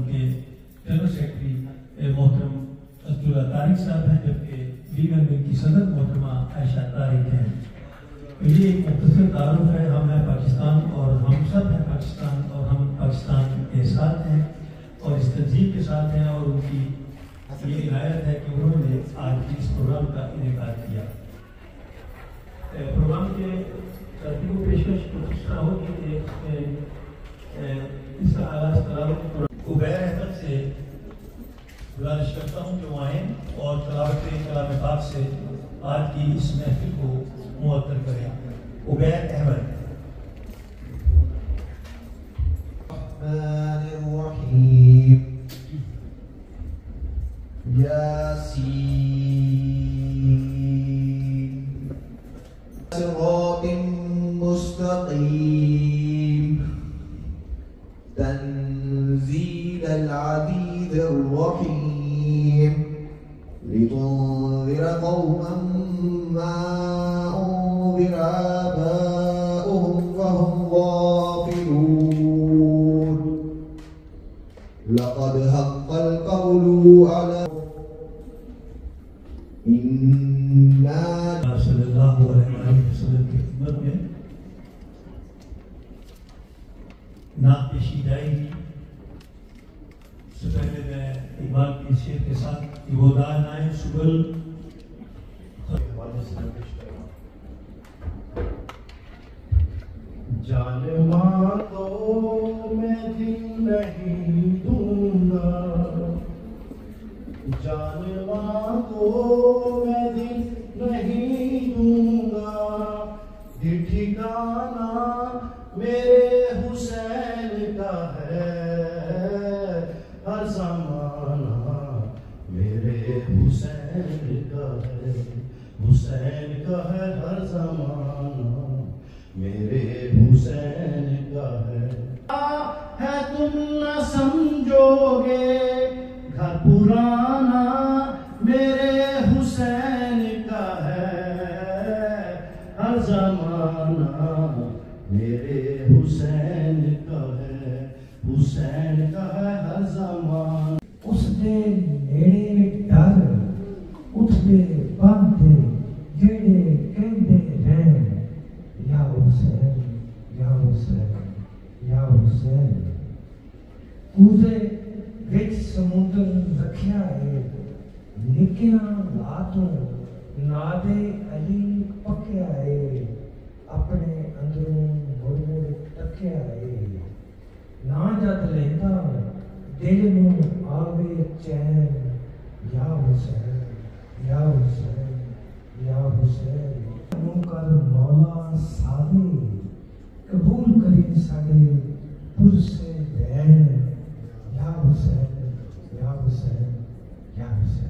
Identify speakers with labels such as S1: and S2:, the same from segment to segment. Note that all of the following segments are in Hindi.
S1: उनके जनरल सेक्रेटरी मोहतरम अब्दुल्ला तारिक साहब हैं, जबकि लीगल विंग की सदर मोहतरमा आयशा तारिक हैं। तो ये एक मुख्तसर तारुफ है। हम हैं पाकिस्तान और हम सब हैं पाकिस्तान और हम पाकिस्तान के साथ हैं और इस तंजीम के साथ हैं और उनकी ये इनायत है कि उन्होंने आज इस प्रोग्राम का इनेकार किया। प्रोग्राम के तरतीब पेशकश कुछ इस तरह होगी कि इसका आगाज उबैर अहमद से गुजारिश करता हूँ कि वो आएँ और तलावत कलाम पाक से आज की इस महफिल को मुअत्तर करें। उबैर अहमद।
S2: यासीन सिरातिन मुस्तकीम तंज़ीलल अज़ीज़िर रहीम लितुनज़िर क़ौमन मा उनज़िर आबाउहुम फ़हुम गाफ़िलून लक़द हक़्क़ल क़ौलु अला इन्ना
S1: सल्लल्लाहु अलैहि वसल्लम की खिदमत में नात पेशी जाएगी। उससे पहले मैं इकबाल की शेर के साथ इबोदान आए सुबल
S3: जानवा तो मैं दिल नहीं दूंगा, जानवा तो मैं दिल नहीं दूंगा, दिल ठिकाना मेरे हुसैन का है हर ज़माना मेरे हुसैन का है, हुसैन का है हर ज़माना मेरे हुसैन का है तुम न समझोगे घर पुराना मेरे हुसैन का है हर ज़माना मेरे हुसैन का है, हुसैन का है हर ज़माना।
S4: उसके नेड़े डर उठते बनते जेड़े कहते हैं या हुसैन या हुसैन या हुसैन। कूजे विच समुद्र रखिया है निकिया लातों नादे अली पक्या है अपने अंदरों मुड़ मुड़ तकिया है ना जद लेंदा दिल नूं आवे चैन या हुसैन या हुसैन या हुसैन। कर मौला सादे कबूल करी साडे पुरसे बैन या हुसैन या हुसैन या हुसैन।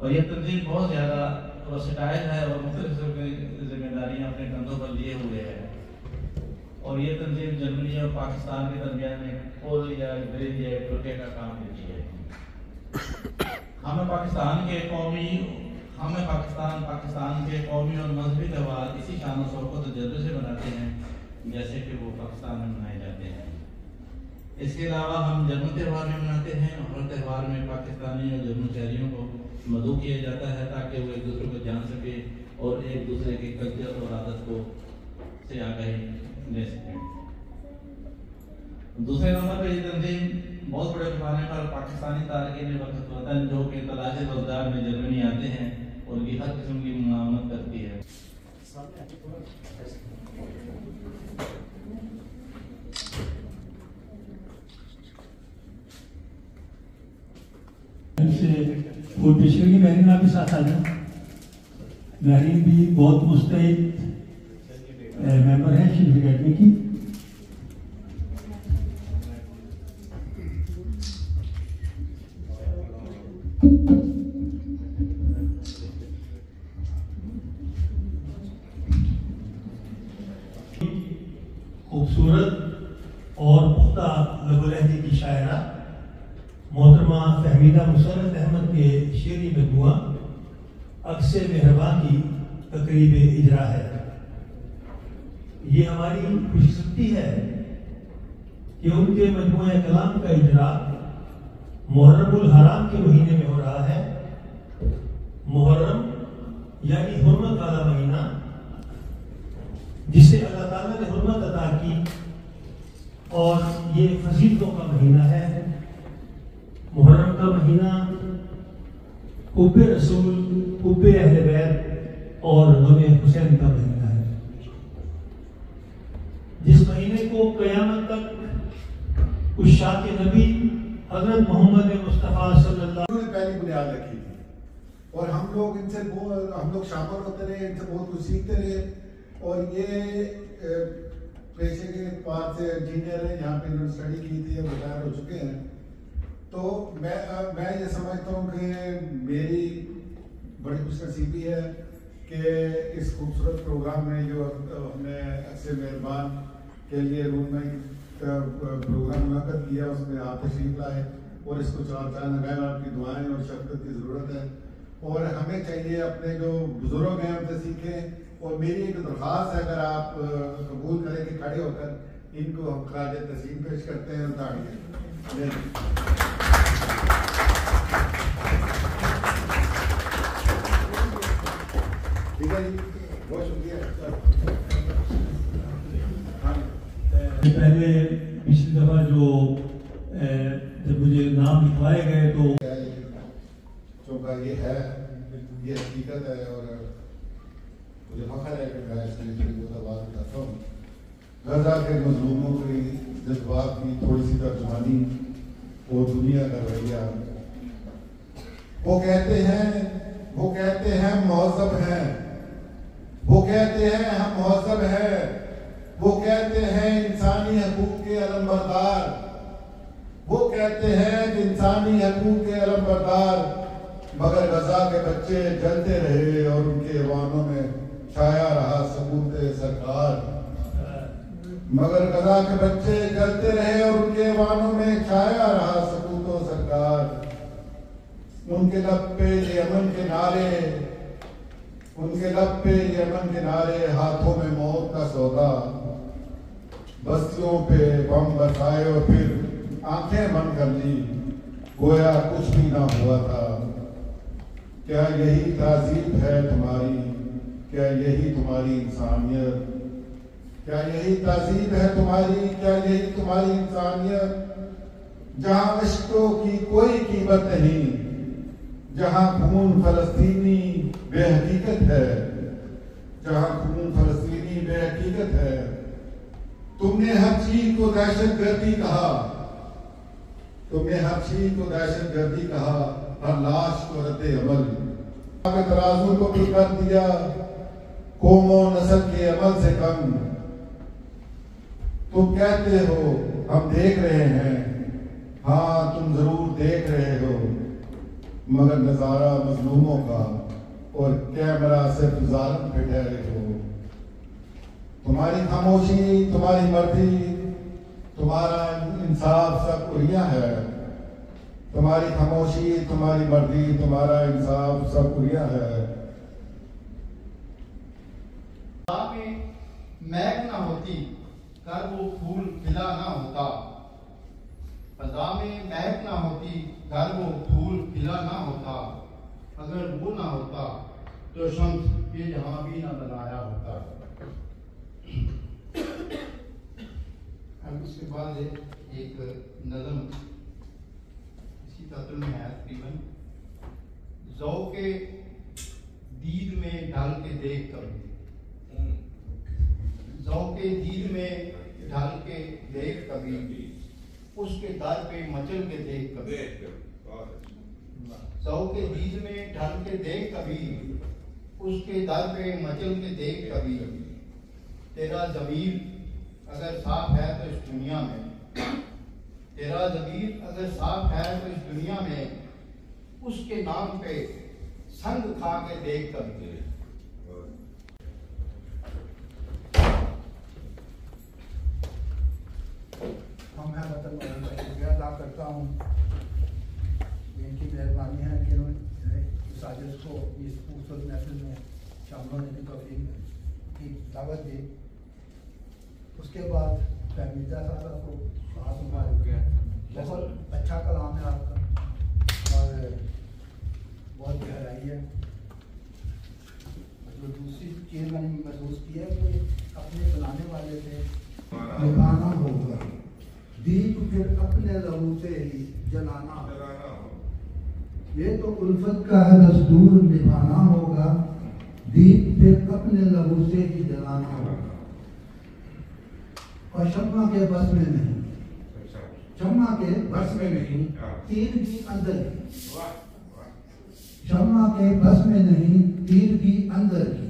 S5: और ये तंजीम बहुत ज़्यादा वर्सेटाइल है और मुख्तलिफ जिम्मेदारियाँ अपने कंधों पर लिए हुए है। और ये तंजीम जर्मनी और पाकिस्तान के दरमियान में पुल या ब्रिज या टोटे का काम देती है। हमें पाकिस्तान के कौमी और मजहबी त्यौहार इसी शान और शौकत और जज्बे से मनाते हैं जैसे कि वो पाकिस्तान में मनाए जाते हैं। इसके अलावा हम जर्मन त्यौहार भी मनाते हैं और हर त्यौहार में पाकिस्तानी और जर्मन शहरियों को मदऊ किया जाता है ताकि वो एक दूसरे को जान सके और एक दूसरे के कल्चर और आदत को से आगाही ले सकें। दूसरे नंबर पर ये तंजीम बहुत बड़े पैमाने पर पाकिस्तानी तारकीन वतन जो कि तलाश रोजगार में जर्मनी आते हैं उनकी हर किस्म की मुआवनत करती है।
S1: फूल पेश करेंगे। महरीन आपके साथ आ जाए। महरीन भी बहुत मुस्तैद मेंबर है शरीफ अकेडमी की। खूबसूरत और पुख्ता लबो-लहजे की शायरा मोहतरमा फहमीदा मुसर्रत अहमद के शेरी मजमुआ अक्से मेहरबां की तकरीब इजरा है। ये हमारी खुशकिस्मती है कि उनके मजमुआ कलाम का इजरा मुहर्रमुल हराम के महीने में हो रहा है। मुहर्रम यानी हुर्मत वाला महीना, जिसे अल्लाह ताला ने हुर्मत अता की, और ये फजीलतों का महीना है। मुहर्रम का महीना हुब्बे रसूल, हुब्बे अहले बैत और गमे हुसैन का महीना है, जिस महीने को क़यामत तक उस शाह के नबी हजरत मोहम्मद मुस्तफ़ा सल्लल्लाहु
S6: ने पहली बुनियाद रखी थी। और हम लोग शामिल होते रहे, इनसे बहुत कुछ सीखते रहे। और ये पेशे के बाद से इंजीनियर है, यहाँ पे इन्होंने स्टडी की थी, अब रिटायर हो चुके हैं। तो मैं ये समझता हूँ कि मेरी बड़ी खुशनसीबी है कि इस खूबसूरत प्रोग्राम में जो हमने अक्से मेहरबान के लिए रूम में प्रोग्राम मुनक़्क़द किया, उसमें आप तशरीफ लाए और इसको चार चांद लगाए। आपकी दुआएं और शफ़क़त की ज़रूरत है और हमें चाहिए अपने जो बुजुर्ग हैं उनसे सीखें। और मेरी एक दरख्वास्त है, अगर आप कबूल करें कि खड़े होकर इनको हम खराज तस्लीम पेश करते हैं। ठीक है जी, बहुत शुक्रिया।
S1: पहले पिछली दफा जो जब मुझे नाम लिखवाए गए तो
S6: चूँकि ये है, ये हकीकत है और मुझे फख्र है कि मैं इसलिए बात करता हूँ। गजा के मजलूमों की जज्बात की थोड़ी सी तर्जुमानी और दुनिया का रवैया। वो कहते हैं महज़ब हैं, वो कहते हैं हम महज़ब हैं, वो कहते हैं इंसानी हकूक़ के अलमबरदार, वो कहते हैं कि इंसानी हकूक़ के अलमबरदार। मगर गजा के बच्चे जलते रहे और उनके ऐवानों में छाया रहा सबूत सरकार। मगर गजा के बच्चे जलते रहे और उनके ऐवानों में छाया रहा सबूत सरकार। उनके लब पे यमन के नारे, उनके लब पे यमन के नारे, हाथों में मौत का सौदा। बस्तियों पे बम बरसाए और फिर आंखें बंद कर ली, गोया कुछ भी ना हुआ था। क्या यही तहजीब है तुम्हारी, क्या यही तुम्हारी इंसानियत, क्या यही तहजीब है तुम्हारी, क्या यही तुम्हारी इंसानियत। जहां इश्कों की कोई कीमत नहीं, जहां खून फलस्तीनी बेहकीकत है, जहां खून फलस्तीनी बेहकीकत है। तुमने हर चीज को दहशतगर्दी कहा, तुमने हर चीज को दहशतगर्दी कहा, हर लाश को रद्दे अमल। तराजू को भी कर दिया कौम और नस्ल के अमल से कम। तुम कहते हो हम देख रहे हैं, हाँ तुम जरूर देख रहे हो, मगर नजारा मजलूमों का और कैमरा सिर्फ जालिम पे ठहरे हो। तुम्हारी खामोशी, तुम्हारी मर्जी, तुम्हारा इंसाफ सब उड़िया है। तुम्हारी खामोशी, तुम्हारी मर्जी, तुम्हारा इंसाफ सब उड़िया है।
S3: महक ना होती, कर वो फूल खिला ना होता। फजा में महक ना होती, घर वो फूल खिला ना होता। अगर वो ना होता तो शम्स ये जहां भी ना बनाया होता। अब उसके बाद एक नज़म इसी तत्व में है तकरीबन। ज़ौक़े दीद में ढल के देख कभी, ज़ौक़े दीद में ढल के देख कभी, उसके दर पे मचल के देख कभी। सौ के बीज में ढल के देख कभी, उसके दर पे मचल के देख कभी। तेरा ज़मीर अगर साफ है तो इस दुनिया में, तेरा ज़मीर अगर साफ है तो इस दुनिया में, उसके नाम पे संग खा के देख कभी।
S7: मैं वतन वालों का शुक्रिया अदा करता हूँ। इनकी मेहरबानी है कि उन्होंने इस साजिश को इस खूबसूरत महफिल में शामिल होने की तौफीक की दावत दी। उसके बाद फहमीदा साहब को हाथ मुबारक गया। बहुत अच्छा कलाम है आपका और बहुत गहराई है। जो दूसरी चीज़ मैंने महसूस की है कि अपने बनाने वाले से निभाना होगा, दीप फिर अपने लहू से ही जलाना होगा। ये तो उल्फत का है दस्तूर, निभाना होगा, दीप फिर अपने लहू से ही जलाना होगा। और शम्मा के बस में नहीं, शम्मा के बस में नहीं, तीर की अंदर की, शम्मा के बस में नहीं, तीर की अंदर की।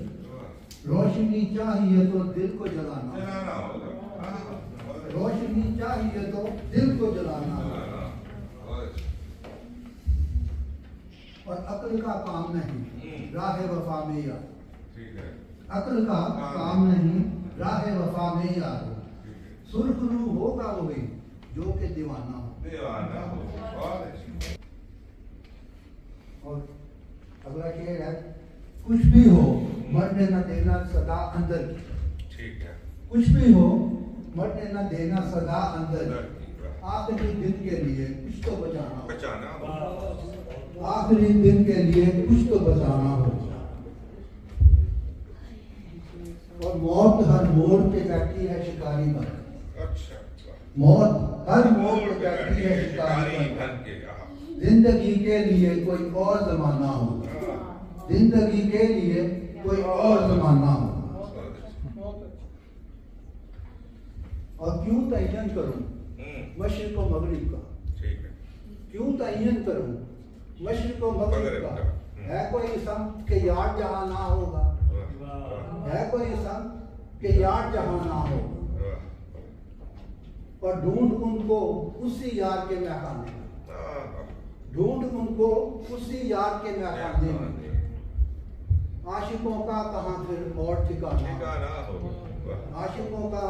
S7: रोशनी चाहिए तो दिल को जलाना होगा, रोशनी चाहिए तो दिल को जलाना होगा। और अक्ल का काम नहीं, राह वफा में यार, अक्ल का काम नहीं, राह वफा में यार। सुर्ख रूह होगा वही जो के दीवाना हो। और अगला शेर है, कुछ भी हो मरने न देना सदा अंदर की। ठीक है। कुछ भी हो मरने न देना सदा अंदर की। आखिरी दिन के लिए कुछ तो बचाना हो, आखिरी दिन के लिए कुछ तो बचाना हो। और मौत हर मोड़ पे बैठी है शिकारी बन। मौत हर मोड़ पे बैठी है शिकारी बन। जिंदगी के लिए कोई और जमाना हो, जिंदगी के लिए कोई और जमाना हो। और क्यों तयन करूं मशरिक़ व मगरिब का, क्यों तयन करूं मशरिक़ व मगरिब का। है कोई सम के यार जहां ना होगा, है कोई सम के यार जहां ना होगा। और ढूंढ उनको उसी यार के महकाने में, ढूंढ उनको उसी यार के महकाने में। आशिकों का कहाँ फिर और ठिकाना होगा, आशिकों का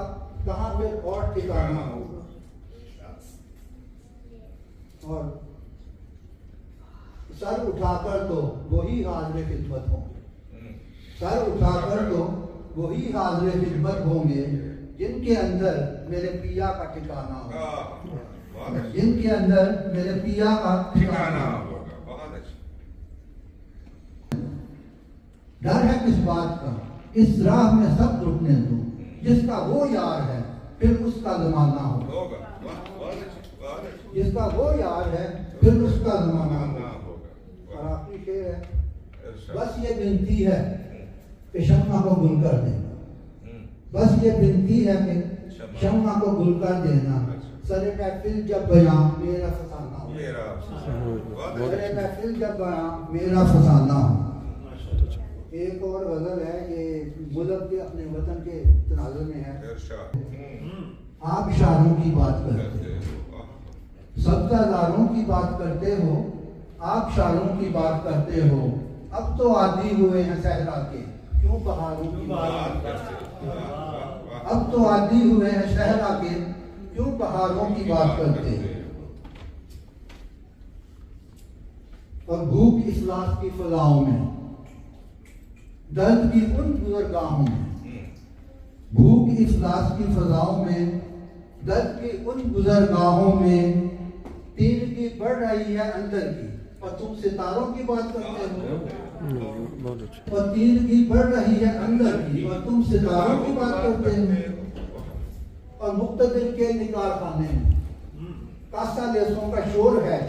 S7: कहाँ फिर और ठिकाना होगा। और सर उठाकर तो वही हाज़िर खिदमत होंगे, सर उठाकर तो वही हाज़िर खिदमत होंगे जिनके अंदर मेरे पिया का ठिकाना होगा, जिनके अंदर मेरे पिया का ठिकाना होगा। डर है किस बात का, इस राह में सब रुकने दो, जिसका वो यार है फिर उसका जमाना होगा, जिसका वो यार है फिर उसका जमाना होगा। और आखिरी शेर है, बस ये विनती है कि शम्मा को गुल कर देना, बस ये विनती है कि शम्मा को गुल कर देना। सरे महफिल जब बयां मेरा फसाना हो, सरे महफिल जब बयां मेरा फसाना हो। एक और गजल है, ये मुल्क के अपने वतन के तनाज़ुर में है। आप इशारों की बात करते हो, सब्ज़ादारों की बात करते हो, आप इशारों की बात करते हो। अब तो आदी हुए हैं सहरा के, क्यों पहाड़ों की बात करते हो। अब तो आदी हुए हैं सहरा के, क्यों पहाड़ों की बात करते हो। और भूख इस्लास की फजाओं में, दर्द की उन गुज़रगाहों में, भूख इफ्लास की फजाओं में, दर्द की उन गुज़रगाहों में। तीर की बढ़ रही है अंदर की, और तुम सितारों की बात करते हो। और तीर की बढ़ रही है अंदर की, और तुम सितारों की बात करते हो। और मुक्तदिर के निकार खाने में कासा लेसों का शोर है,